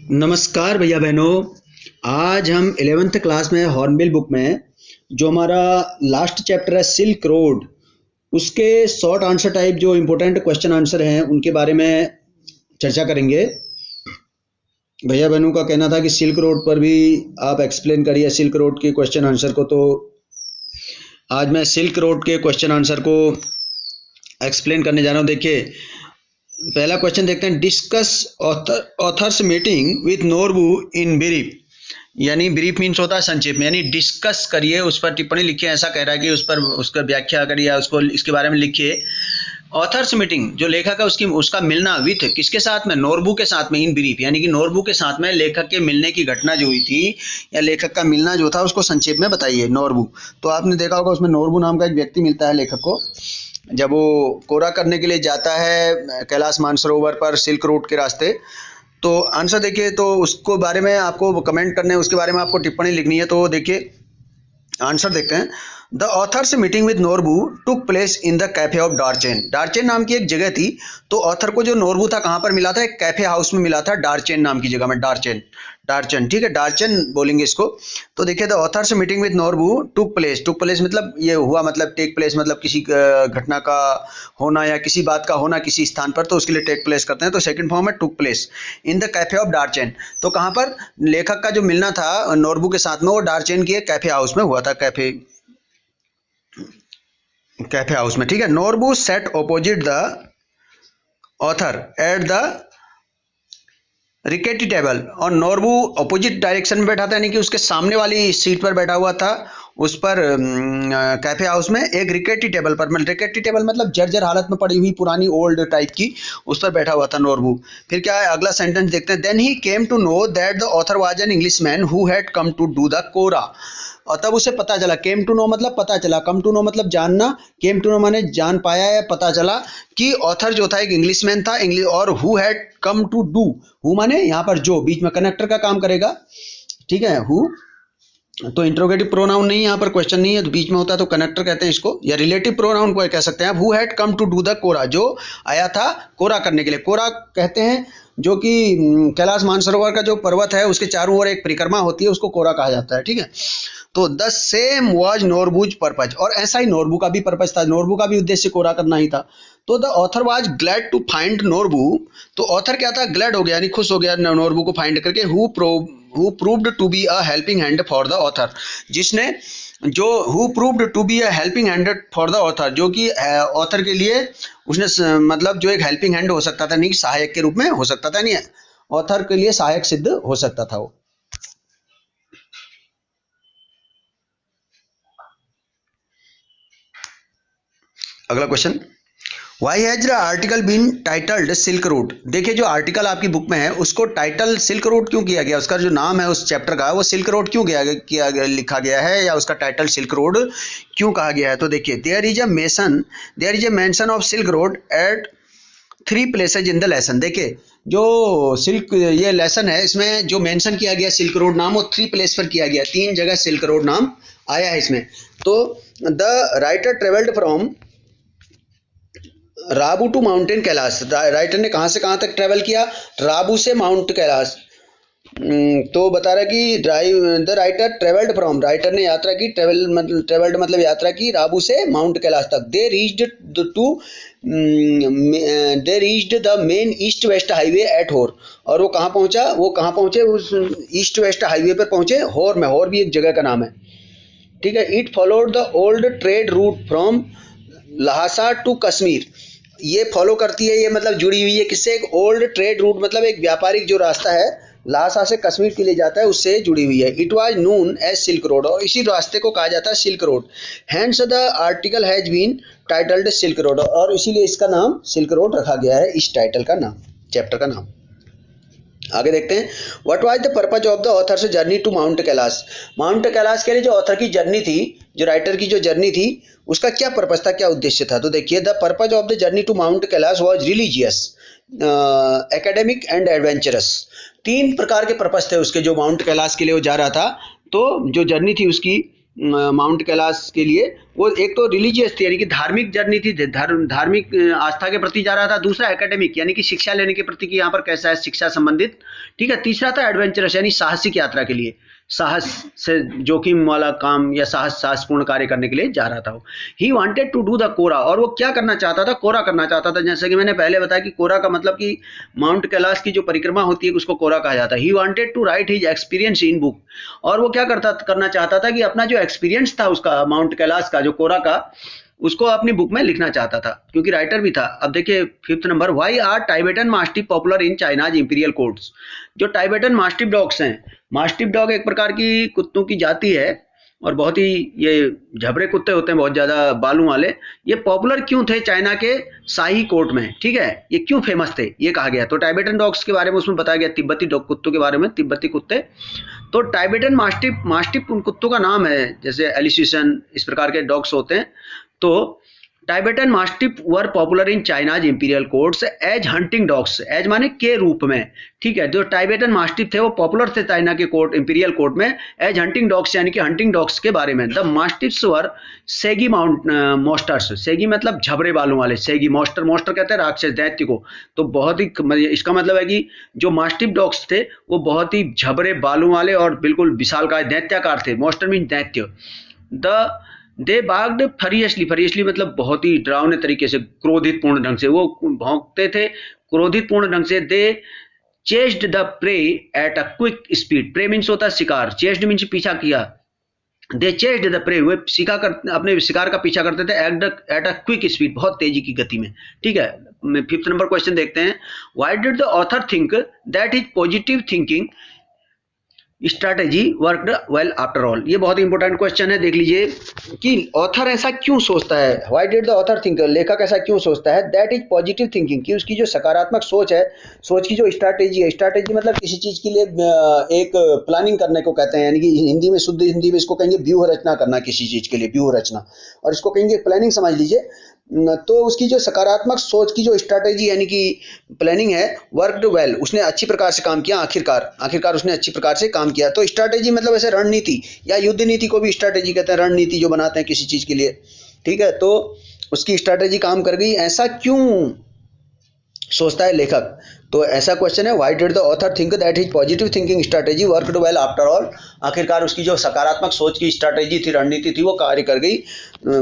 नमस्कार भैया बहनों। आज हम 11th क्लास में हॉर्नबिल बुक में जो हमारा लास्ट चैप्टर है सिल्क रोड, उसके शॉर्ट आंसर टाइप जो इम्पोर्टेंट क्वेश्चन आंसर हैं उनके बारे में चर्चा करेंगे। भैया बहनों का कहना था कि सिल्क रोड पर भी आप एक्सप्लेन करिए सिल्क रोड के क्वेश्चन आंसर को, तो आज मैं सिल्क रोड के क्वेश्चन आंसर को एक्सप्लेन करने जा रहा हूँ। देखिए, पहला क्वेश्चन देखते हैं। Discuss authors meeting with Norbu in brief, यानी ब्रीफ मीन्स होता है संक्षेप में, यानी डिस्कस करिए, उस पर टिप्पणी लिखिए। ऐसा कह रहा है कि उस पर उसका व्याख्या करिए, उसको इसके बारे में लिखिए। ऑथर्स मीटिंग, जो लेखक है उसका मिलना विथ किसके साथ में, नोरबू के साथ में, इन ब्रीफ, यानी कि नोरबू के साथ में लेखक के मिलने की घटना जो हुई थी या लेखक का मिलना जो था उसको संक्षेप में बताइए। नोरबू, तो आपने देखा होगा उसमें नोरबू नाम का एक व्यक्ति मिलता है लेखक को, जब वो कोरा करने के लिए जाता है कैलाश मानसरोवर पर सिल्क रोड के रास्ते। तो आंसर देखिए, तो उसको बारे में आपको कमेंट करने, उसके बारे में आपको टिप्पणी लिखनी है। तो देखिए आंसर देखते हैं। The authors meeting with Norbu took place in the cafe of Darchen. Darchen नाम की एक जगह थी, तो ऑथर को जो नोरबू था कहाँ पर मिला था, एक कैफे हाउस में मिला था, डार्चेन नाम की जगह में। डार्चन, ठीक है, डार्चन बोलेंगे इसको। तो देखिए, the authors meeting with Norbu took place मतलब ये हुआ, मतलब टेक प्लेस मतलब किसी घटना का होना या किसी बात का होना किसी स्थान पर, तो उसके लिए टेक प्लेस करते हैं। तो सेकंड फॉर्म है took place in the cafe of Darchen. तो कहाँ पर लेखक का जो मिलना था नोरबू के साथ में, वो डार्चेन की कैफे हाउस में हुआ था, कैफे हाउस में, ठीक है। Norbu sat opposite the author at the rickety table, और नोरबू अपोजिट डायरेक्शन में बैठा था, यानी कि उसके सामने वाली सीट पर बैठा हुआ था उस पर कैफे हाउस में, एक रिकेटी टेबल पर। मतलब रिकेटी टेबल मतलब जर्जर हालत में पड़ी हुई पुरानी ओल्ड टाइप की, उस पर बैठा हुआ था नोरबू। फिर क्या है अगला सेंटेंस देखते हैं। Then he came to know that the author was an Englishman who had come to do the kora. और तब उसे पता चला, केम टू नो मतलब पता चला, कम टू नो मतलब जानना, केम टू नो माने जान पाया या पता चला कि ऑथर जो था एक इंग्लिशमैन था, इंग्लिश, और who had come to do, who माने यहाँ पर जो, बीच में कनेक्टर का काम करेगा, ठीक है। हु तो इंट्रोगेटिव प्रोनाउन नहीं, यहाँ पर क्वेश्चन नहीं है, तो बीच में होता है तो कनेक्टर कहते हैं इसको, या रिलेटिव प्रोनाउन को कह सकते हैं आप। Who had come to do the kora, जो आया था कोरा करने के लिए। कोरा कहते हैं जो कि कैलाश मानसरोवर का जो पर्वत है उसके चारों ओर एक परिक्रमा होती है, उसको कोरा कहा जाता है, ठीक है। तो द सेम वाज नोरबूज पर्पज, और ऐसा ही नोरबू का भी पर्पज था, नोरबू का भी उद्देश्य कोरा करना ही था। तो the author was glad to find Norbu, तो ऑथर क्या था, ग्लैड हो गया, यानी खुश हो गया नोरबू को फाइंड करके। Who proved to be a helping hand for the author, जिसने जो who proved to be a helping hand for the author, जो कि ऑथर के लिए उसने मतलब जो एक हेल्पिंग हैंड हो सकता था, नहीं सहायक के रूप में हो सकता था, नहीं ऑथर के लिए सहायक सिद्ध हो सकता था वो। अगला question, why has the article been titled silk route. देखिए, जो आर्टिकल आपकी बुक में है उसको टाइटल सिल्क रूट क्यों किया गया, उसका जो नाम है उस चैप्टर का वो सिल्क रोड क्यों लिखा गया है, या उसका टाइटल सिल्क रोड क्यों कहा गया है। तो देखिए, there is a mention of silk road at 3 places in the lesson. देखिए, जो सिल्क ये लेसन है इसमें जो मेंशन किया गया सिल्क रोड नाम, वो 3 प्लेस पर किया गया, 3 जगह सिल्क रोड नाम आया है इसमें। तो the writer travelled from Rabu to mountain Kailash, writer ने कहाँ से कहाँ तक ट्रेवल किया, राबू से माउंट कैलाश। तो बता रहा कि the writer travelled from, writer ने यात्रा की, ट्रेवल्ड मतलब यात्रा की, राबू से माउंट कैलाश तक। They reached the main east west highway at Hor, और वो कहाँ पहुंचे, उस ईस्ट वेस्ट हाईवे पर पहुंचे, होर में, होर भी एक जगह का नाम है, ठीक है। It followed the old trade route from Lhasa to Kashmir, ये फॉलो करती है, ये मतलब जुड़ी हुई है किससे, एक ओल्ड ट्रेड रूट मतलब एक व्यापारिक जो रास्ता है लहासा से कश्मीर के लिए जाता है, उससे जुड़ी हुई है। It was known as silk road, और इसी रास्ते को कहा जाता है silk road. Hence the article has been titled silk road, और इसीलिए इसका नाम सिल्क रोड रखा गया है, इस टाइटल का नाम, चैप्टर का नाम। आगे देखते हैं। What was the purpose of the author's journey to mount Kailash. Mount Kailash के लिए जो ऑथर की जर्नी थी, जो राइटर की जो जर्नी थी, उसका क्या पर्पज था, क्या उद्देश्य था। तो देखिए, the purpose of the journey to mount Kailash was religious, academic and adventurous. 3 प्रकार के पर्पज थे उसके, जो माउंट कैलाश के लिए वो जा रहा था। तो जो जर्नी थी उसकी माउंट कैलाश के लिए, वो एक तो रिलीजियस थी यानी कि धार्मिक जर्नी थी, धार्मिक आस्था के प्रति जा रहा था। दूसरा एकेडमिक यानी कि शिक्षा लेने के प्रति कि यहाँ पर कैसा है शिक्षा संबंधित, ठीक है। तीसरा था एडवेंचरस यानी साहसिक यात्रा के लिए, साहस से जोखिम वाला काम या साहसपूर्ण कार्य करने के लिए जा रहा था वो। He wanted to do the kora, और वो क्या करना चाहता था, कोरा करना चाहता था। जैसे कि मैंने पहले बताया कि कोरा का मतलब कि माउंट कैलाश की जो परिक्रमा होती है उसको कोरा कहा जाता है। He wanted to write his experience in book, और वो क्या करना चाहता था कि अपना जो एक्सपीरियंस था उसका माउंट कैलाश का, जो कोरा का, उसको अपनी बुक में लिखना चाहता था क्योंकि राइटर भी था। अब देखिए 5th number, why are Tibetan mastiff popular in China's imperial courts. जो टाइबेटन मास्टिफ डॉग्स हैं, मास्टिफ डॉग एक प्रकार की कुत्तों की जाति है और बहुत ही ये झबरे कुत्ते होते हैं, बहुत ज्यादा बालों वाले। ये पॉपुलर क्यों थे चाइना के शाही कोर्ट में, ठीक है, ये क्यों फेमस थे ये कहा गया। तो टाइबेटन डॉग्स के बारे में उसमें बताया गया, तिब्बती डॉग कुत्तों के बारे में, तिब्बती कुत्ते। तो टाइबेटन मास्टिफ उन कुत्तों का नाम है, जैसे एलिसिशन इस प्रकार के डॉग्स होते हैं। तो Tibetan mastiff were popular in China's imperial courts as hunting dogs, as माने के रूप में, ठीक है। जो टाइबेटन मास्टिफ थे वो पॉपुलर थे चाइना के कोर्ट, इंपीरियल कोर्ट में एज हंटिंग डॉग्स यानी कि हंटिंग डॉग्स के बारे में। द मास्टिफ्स वर सेगी मॉन्स्टर्स, सेगी मतलब झबरे बालों वाले, सेगी मॉन्स्टर, मॉन्स्टर कहते हैं राक्षस दैत्य को। तो बहुत ही, इसका मतलब है कि जो मास्टिफ डॉग्स थे वो बहुत ही झबरे बालों वाले और बिल्कुल विशालकाय दैत्याकार थे। मॉन्स्टर मीन दैत्य। द दे बाग्ड फरियसली, फरियसली मतलब बहुत ही डरावने तरीके से, क्रोधित पूर्ण ढंग से वो भौंकते थे, क्रोधित पूर्ण ढंग से। They chased the prey at a quick speed, prey means होता है शिकार, चेस्ड मीन्स पीछा किया। दे चेस्ड द प्रे, वे अपने शिकार का पीछा करते थे एट अ क्विक स्पीड, बहुत तेजी की गति में, ठीक है। 5th नंबर क्वेश्चन देखते हैं, why did the author think that his positive thinking strategy worked well after all. ये बहुत इंपॉर्टेंट क्वेश्चन है, देख लीजिए कि ऑथर ऐसा क्यों सोचता है। Why did the author think, लेखक ऐसा क्यों सोचता है, दैट इज पॉजिटिव थिंकिंग, कि उसकी जो सकारात्मक सोच है, सोच की जो स्ट्रैटेजी है, स्ट्रैटेजी मतलब किसी चीज के लिए एक प्लानिंग करने को कहते हैं, यानी कि हिंदी में, शुद्ध हिंदी में इसको कहेंगे व्यूह रचना करना, किसी चीज के लिए व्यूह रचना, और इसको कहेंगे प्लानिंग समझ लीजिए। तो उसकी जो सकारात्मक सोच की जो स्ट्रैटेजी यानी कि प्लानिंग है, वर्कड वेल, उसने अच्छी प्रकार से काम किया, आखिरकार उसने अच्छी प्रकार से काम किया। तो स्ट्रैटेजी मतलब ऐसे रणनीति या युद्ध नीति को भी स्ट्रैटेजी कहते हैं, रणनीति जो बनाते हैं किसी चीज के लिए, ठीक है। तो उसकी स्ट्रैटेजी काम कर गई, ऐसा क्यों सोचता है लेखक। तो ऐसा क्वेश्चन है, why did the author think that his positive thinking strategy worked well after all, आखिरकार उसकी जो सकारात्मक सोच की स्ट्रैटेजी थी, रणनीति थी, वो कार्य कर गई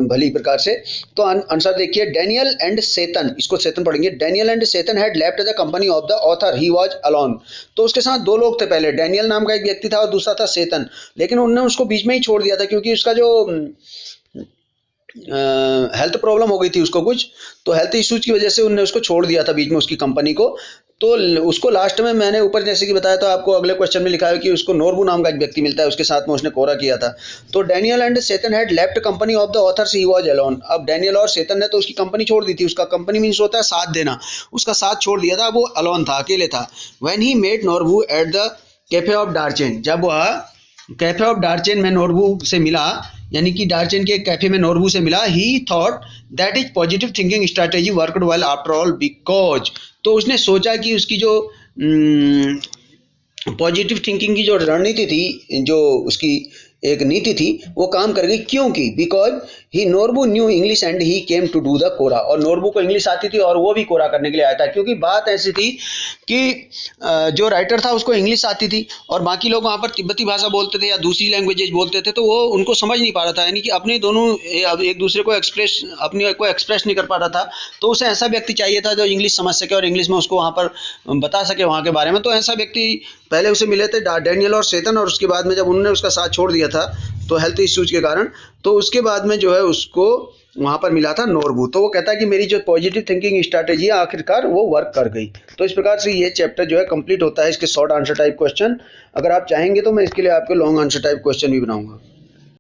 भली प्रकार से। तो आंसर देखिए, डेनियल एंड सेतन, इसको सेतन पढ़ेंगे, Daniel and Tsetan had left the company of the author, he was alone. तो उसके साथ दो लोग थे, पहले डेनियल नाम का एक व्यक्ति था और दूसरा था सेतन, लेकिन उन्होंने उसको बीच में ही छोड़ दिया था क्योंकि उसका जो हेल्थ प्रॉब्लम हो गई थी उसको कुछ, तो हेल्थ इश्यूज की वजह से उन्होंने उसको छोड़ दिया था बीच में, उसकी कंपनी को। तो उसको लास्ट में मैंने ऊपर जैसे कि बताया, तो आपको अगले क्वेश्चन में लिखा है कि उसको नोरबू नाम का एक व्यक्ति मिलता है, उसके साथ में उसने कोरा किया था। तो Daniel and Tsetan had left company of the authors, he was alone. अब डेनियल और सेतन ने तो उसकी कंपनी छोड़ दी थी, उसका कंपनी मीन्स होता है साथ देना, उसका साथ छोड़ दिया था, वो अलोन था, अकेले था। When he met Norbu at the cafe of Darchen, जब वह कैफे ऑफ डार्चेन में नोरबू से मिला, यानी कि डार्चेन के कैफे में नोरबू से मिला, ही thought that is positive thinking strategy worked well after all because, तो उसने सोचा कि उसकी जो पॉजिटिव थिंकिंग की जो रणनीति थी, जो उसकी एक नीति थी, वो काम कर गई, क्योंकि because he Norbu knew English and he came to do the kora, और नोरबू को इंग्लिश आती थी और वो भी कोरा करने के लिए आया था। क्योंकि बात ऐसी थी कि जो राइटर था उसको इंग्लिश आती थी और बाकी लोग वहाँ पर तिब्बती भाषा बोलते थे या दूसरी लैंग्वेजेज बोलते थे, तो वो उनको समझ नहीं पा रहा था, यानी कि अपने दोनों एक दूसरे को अपने को एक्सप्रेस नहीं कर पा रहा था। तो उसे ऐसा व्यक्ति चाहिए था जो इंग्लिश समझ सके और इंग्लिश में उसको वहाँ पर बता सके वहाँ के बारे में। तो ऐसा व्यक्ति पहले उसे मिले थे डेनियल और सेतन, और उसके बाद में जब उन्होंने उसका साथ छोड़ दिया था तो हेल्थ इश्यूज के कारण, तो उसके बाद में जो है उसको वहां पर मिला था नोरबू। तो वो कहता है कि मेरी जो पॉजिटिव थिंकिंग स्ट्रैटेजी है आखिरकार वो वर्क कर गई। तो इस प्रकार से ये चैप्टर जो है कंप्लीट होता है, इसके शॉर्ट आंसर टाइप क्वेश्चन। अगर आप चाहेंगे तो मैं इसके लिए आपके लॉन्ग आंसर टाइप क्वेश्चन भी बनाऊंगा।